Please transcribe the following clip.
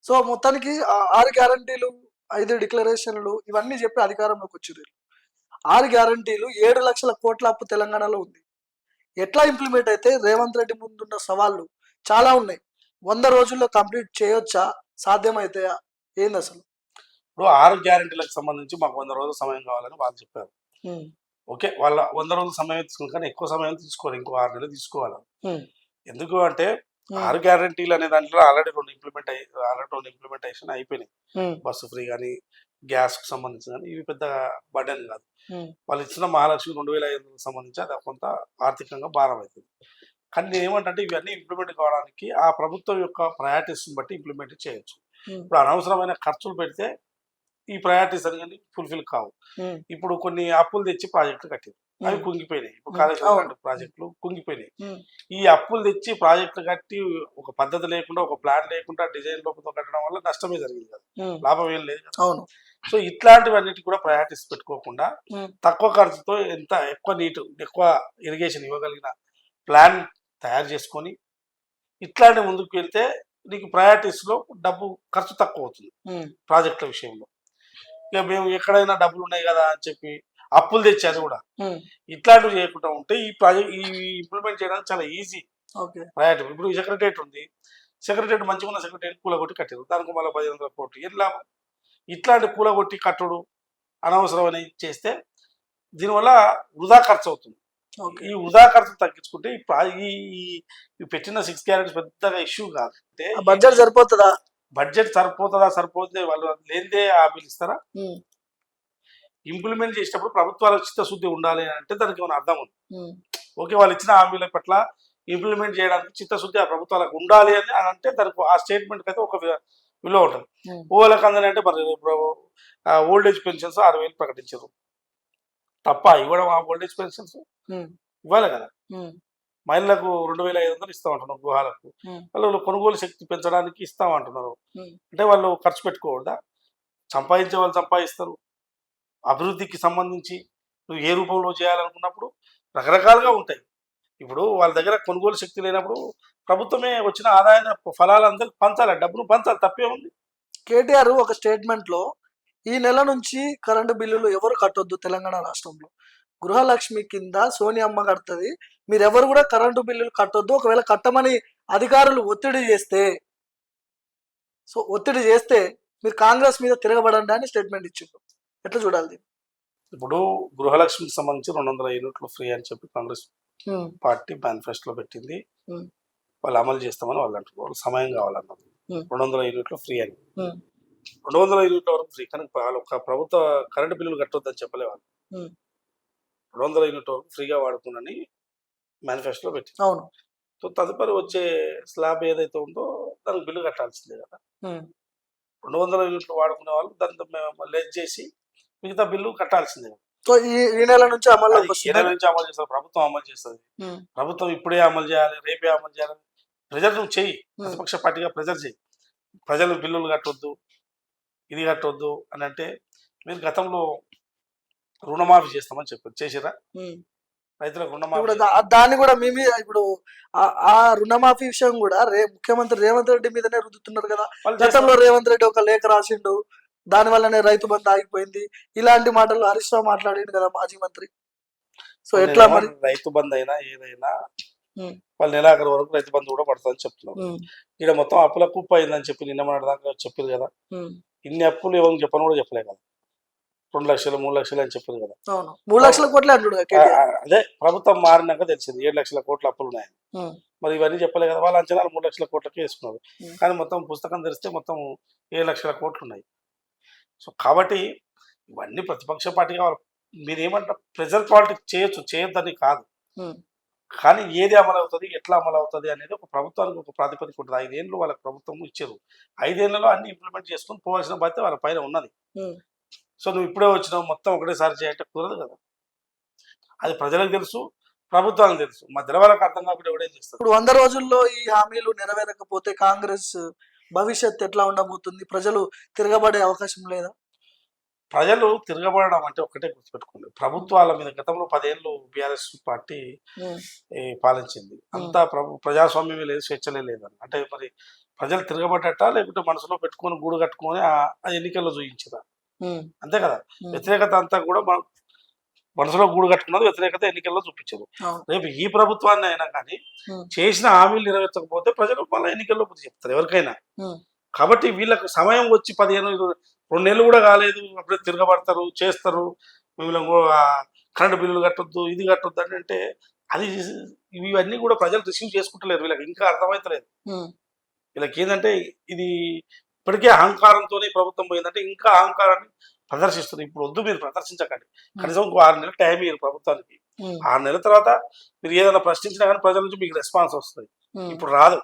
So మొత్తానికి 6 గ్యారంటీలు, 5 డిక్లరేషన్లు ఇవన్నీ చెప్పి అధికారంలోకి వచ్చిర్రు. 6 గ్యారంటీలు 7,00,000 కోట్ల అప్పు తెలంగాణలో ఉంది. ఎట్లా ఇంప్లిమెంట్ అయితే రేవంత్ రెడ్డి ముందున్న సవాళ్ళు చాలా ఉన్నాయి. 100 రోజుల్లో కంప్లీట్ చేయొచ్చా? సాధ్యమైతాయా? ఏంది అసలు? ఇప్పుడు 6 గ్యారెంటీలకు సంబంధించి మాకు 100 రోజుల సమయం కావాలని వాళ్ళు చెప్పారు. ఓకే, వాళ్ళ 100 రోజుల సమయం తీసుకుని కానీ ఎక్కువ సమయం తీసుకోవాలి, ఇంకో 6 నెలలు తీసుకోవాలి. ఎందుకు అంటే 6 గ్యారెంటీలు అనే దాంట్లో ఆల్రెడీ 2 ఇంప్లిమెంటేషన్ అయిపోయినాయి. బస్సు ఫ్రీ కానీ, గ్యాస్ కు సంబంధించి కానీ ఇవి పెద్ద బర్డెన్ కాదు. వాళ్ళు ఇచ్చిన మహాలక్ష్మి 2,500 సంబంధించి అది కొంత ఆర్థికంగా భారం అవుతుంది. కానీ నేను ఏమంటే ఇవన్నీ ఇంప్లిమెంట్ కావడానికి ఆ ప్రభుత్వం యొక్క ప్రయారిటీస్ బట్టి ఇంప్లిమెంట్ చేయొచ్చు. ఇప్పుడు అనవసరమైన ఖర్చులు పెడితే ఈ ప్రయారిటీస్ అనేది ఫుల్ఫిల్ కావు. ఇప్పుడు కొన్ని అప్పులు తెచ్చి ప్రాజెక్టులు కట్టారు, అవి కుంగిపోయినాయి. ఇప్పుడు కాళేశ్వరం ప్రాజెక్టులు కుంగిపోయినాయి. ఈ అప్పులు తెచ్చి ప్రాజెక్టులు కట్టి ఒక పద్ధతి లేకుండా, ఒక ప్లాన్ లేకుండా డిజైన్ లోపల కట్టడం వల్ల నష్టమే జరిగింది కదా, లాభం ఏం లేదు కదా. సో ఇట్లాంటివన్నిటి కూడా ప్రయారిటీస్ పెట్టుకోకుండా తక్కువ ఖర్చుతో ఎంత ఎక్కువ ఇరిగేషన్ ఇవ్వగలిగిన ప్లాన్ తయారు చేసుకొని ఇట్లాంటి ముందుకు వెళ్తే నీకు ప్రయారిటీస్ లో డబ్బు ఖర్చు తక్కువ అవుతుంది ప్రాజెక్టుల విషయంలో. ఇక మేము ఎక్కడైనా డబ్బులు ఉన్నాయి కదా అని చెప్పి అప్పులు తెచ్చారు కూడా ఇట్లాంటివి చేయకుండా ఉంటే ఈ ప్రాజెక్ట్ ఇంప్లిమెంట్ చేయడానికి చాలా ఈజీ. ప్రయారిటీ ఇప్పుడు సెక్రటరియట్ ఉంది, సెక్రటరియట్ మంచిగా ఉన్న సెక్రటరియట్ కూలగొట్టి కట్టారు, దానికి మళ్ళీ 15,000 కోట్లు ఏం లాభం? ఇట్లాంటి కూలగొట్టి కట్టుడు అనవసరమని చేస్తే దీనివల్ల వృధా ఖర్చు అవుతుంది. ఈ వృధా ఖర్చు తగ్గించుకుంటే ఈ పెట్టిన 6 గ్యారెంటీస్ పెద్దగా ఇష్యూ కాదు. అంటే బడ్జెట్ సరిపోతుందా? బడ్జెట్ సరిపోతే వాళ్ళు లేనిదే హామీలు ఇస్తారా? ఇంప్లిమెంట్ చేసేటప్పుడు ప్రభుత్వాలకు చిత్తశుద్ధి ఉండాలి అంటే దానికి ఏమైనా అర్థం ఉంది. ఓకే, వాళ్ళు ఇచ్చిన హామీల పట్ల ఇంప్లిమెంట్ చేయడానికి చిత్తశుద్ధి ఆ ప్రభుత్వాలకు ఉండాలి అని అంటే దానికి ఆ స్టేట్మెంట్కి అయితే ఒక విలువ ఉంటుంది. ఊళ్ళకి అందని అంటే మరి ఓల్డ్ ఏజ్ పెన్షన్స్ 6,000 ప్రకటించారు, తప్ప ఇవ్వడం ఆ ఓల్డ్ ఏజ్ పెన్షన్స్ ఇవ్వాలి కదా. మహిళలకు 2,500 ఇస్తామంటున్నారు, గృహాలకు వాళ్ళు కొనుగోలు శక్తి పెంచడానికి ఇస్తామంటున్నారు. అంటే వాళ్ళు ఖర్చు పెట్టుకోవద్దా? సంపాదించే వాళ్ళు సంపాదిస్తారు. అభివృద్ధికి సంబంధించి నువ్వు ఏ రూపంలో చేయాలనుకున్నప్పుడు రకరకాలుగా ఉంటాయి. ఇప్పుడు వాళ్ళ దగ్గర కొనుగోలు శక్తి లేనప్పుడు ప్రభుత్వమే వచ్చిన ఆదాయ ఫలాలందరికీ పంచాలి, డబ్బును పంచాలి, తప్పే ఉంది. కేటీఆర్ ఒక స్టేట్మెంట్ లో ఈ నెల నుంచి కరెంటు బిల్లులు ఎవరు కట్టొద్దు తెలంగాణ రాష్ట్రంలో, గృహలక్ష్మి కింద సోనియమ్మ కడుతుంది, మీరెవరు కూడా కరెంటు బిల్లులు కట్టొద్దు, ఒకవేళ కట్టమని అధికారులు ఒత్తిడి చేస్తే మీరు కాంగ్రెస్ మీద తిరగబడండి అని స్టేట్మెంట్ ఇచ్చిండ్రు. ఎట్లా చూడాలి? ఇప్పుడు గృహలక్ష్మికి సంబంధించి 200 యూనిట్లు ఫ్రీ అని చెప్పి కాంగ్రెస్ పార్టీ మేనిఫెస్టోలో పెట్టింది. వాళ్ళు అమలు చేస్తామని వాళ్ళు అంటారు. వాళ్ళు సమయం కావాలన్నారు 200 యూనిట్లు ఫ్రీ అని. 200 యూనిట్ల వరకు ఫ్రీ, కానీ ఒక ప్రభుత్వ కరెంటు బిల్లులు కట్టొద్దని చెప్పలే వాళ్ళు. 200 యూనిట్ల వరకు ఫ్రీగా వాడుకున్నని మేనిఫెస్టోలో పెట్టింది. అవును. సో తదుపరి వచ్చే స్లాబ్ ఏదైతే ఉందో దానికి బిల్లు కట్టాల్సిందే కదా. 200 యూనిట్లు వాడుకునే వాళ్ళు దాన్ని లెస్ చేసి మిగతా బిల్లు కట్టాల్సిందే. సో ఈ నెల నుంచి అమలు చేస్తారు, ప్రభుత్వం అమలు చేస్తుంది. ప్రభుత్వం ఇప్పుడే అమలు చేయాలి, రేపే అమలు చేయాలి ప్రెజర్ నువ్వు చెయ్యి, ప్రతిపక్ష పార్టీగా ప్రెజర్ చెయ్యి. ప్రజలు బిల్లులు కట్టొద్దు, ఇది కట్టొద్దు అని అంటే మీరు గతంలో రుణమాఫీ చేస్తామని చెప్పారు, చేసిరా? రైతులకు రుణమాఫీ, దాన్ని కూడా మేము ఇప్పుడు ఆ రుణమాఫీ విషయం కూడా ముఖ్యమంత్రి రేవంత్ రెడ్డి మీదనే రుద్దుతున్నారు కదా. గతంలో రేవంత్ రెడ్డి ఒక లేఖ రాసిండు, దాని వల్లనే రైతు బంధు ఆగిపోయింది, ఇలాంటి మాటలు హరీష్ రావు మాట్లాడిండు కదా మాజీ మంత్రి. సో ఎట్లా మరి రైతు బంధు అయినా ఏదైనా వాళ్ళు నెలాఖరు వరకు రైతు బంధు కూడా పడుతుందని చెప్తున్నారు. ఇక్కడ మొత్తం అప్పుల కుప్ప అయిందని చెప్పి నిన్న మన దాకా చెప్పారు కదా. ఇన్ని అప్పులు ఎవరు చెప్పని కూడా చెప్పలే కదా. 2 లక్షలు 3 లక్షలు అని చెప్పారు కదా. 3 లక్షల కోట్లు అదే ప్రభుత్వం మారినాక తెలిసింది 7 లక్షల కోట్ల అప్పులు ఉన్నాయని. మరి ఇవన్నీ చెప్పలే కదా. వాళ్ళ అంచనాలు 3 లక్షల కోట్లకి వేసుకున్నారు, కానీ మొత్తం పుస్తకం తెరిస్తే మొత్తం 7 లక్షల కోట్లు ఉన్నాయి. సో కాబట్టి ఇవన్నీ ప్రతిపక్ష పార్టీగా మీరు ఏమంటారు, ప్రెజర్ పాలిటిక్స్ చేయొద్దని కాదు, కానీ ఏది అమలు అవుతుంది, ఎట్లా అమలు అవుతుంది అనేది ఒక ప్రభుత్వానికి ఒక ప్రాతిపదిక ఉంటుంది. 5 ఏళ్ళు వాళ్ళకి ప్రభుత్వం ఇచ్చారు, 5 ఏళ్లలో అన్ని ఇంప్లిమెంట్ చేసుకొని పోవాల్సిన బాధ్యత వాళ్ళ పైన ఉన్నది. సో నువ్వు ఇప్పుడే వచ్చినావు మొత్తం ఒకటేసారి చేయంటే కుదరదు కదా. అది ప్రజలకు తెలుసు, ప్రభుత్వానికి తెలుసు, మధ్యలో వాళ్ళకి అర్థం కాకుండా ఎవడేం చేస్తారు. ఇప్పుడు 100 రోజుల్లో ఈ హామీలు నెరవేరకపోతే కాంగ్రెస్ భవిష్యత్ ఎట్లా ఉండబోతుంది? ప్రజలు తిరగబడే అవకాశం లేదా? ప్రజలు తిరగబడడం అంటే ఒకటే గుర్తుపెట్టుకోండి. ప్రభుత్వాల మీద గతంలో 10 ఏళ్ళు బీఆర్ఎస్ పార్టీ పాలించింది. అంతా ప్రజాస్వామ్యం లేదు, స్వేచ్ఛలే లేదని. అంటే మరి ప్రజలు తిరగబడ్డట, లేకుంటే మనసులో పెట్టుకొని గూడు కట్టుకొని ఆ ఎన్నికల్లో చూయించదా? అంతే కదా. వ్యతిరేకత అంతా కూడా మనసులో గూడు కట్టుకున్నది వ్యతిరేకత ఎన్నికల్లో చూపించదు. రేపు ఈ ప్రభుత్వాన్ని అయినా కానీ చేసిన హామీలు నెరవేర్చకపోతే ప్రజలు మళ్ళీ ఎన్నికల్లో బుద్ధి చెప్తారు ఎవరికైనా. కాబట్టి వీళ్ళకు సమయం వచ్చి 2 నెలలు కూడా కాలేదు, అప్పుడే తిరగబడతారు, చేస్తారు, మిమ్మల్ని కరెంటు బిల్లులు కట్టొద్దు, ఇది కట్టొద్దు అని అంటే అది ఇవన్నీ కూడా ప్రజలు రిసీవ్ చేసుకుంటలేరు. వీళ్ళకి ఇంకా అర్థమవుతలేదు. వీళ్ళకి ఏంటంటే ఇది ఇప్పటికే అహంకారంతోనే ప్రభుత్వం పోయిందంటే ఇంకా అహంకారాన్ని ప్రదర్శిస్తుంది. ఇప్పుడు వద్దు, మీరు ప్రదర్శించకండి, కనీసం ఇంకో 6 నెలలు టైం ఇయ్యరు ప్రభుత్వానికి. 6 నెలల తర్వాత మీరు ఏదైనా ప్రశ్నించినా కానీ ప్రజల నుంచి మీకు రెస్పాన్స్ వస్తుంది. ఇప్పుడు రాదు.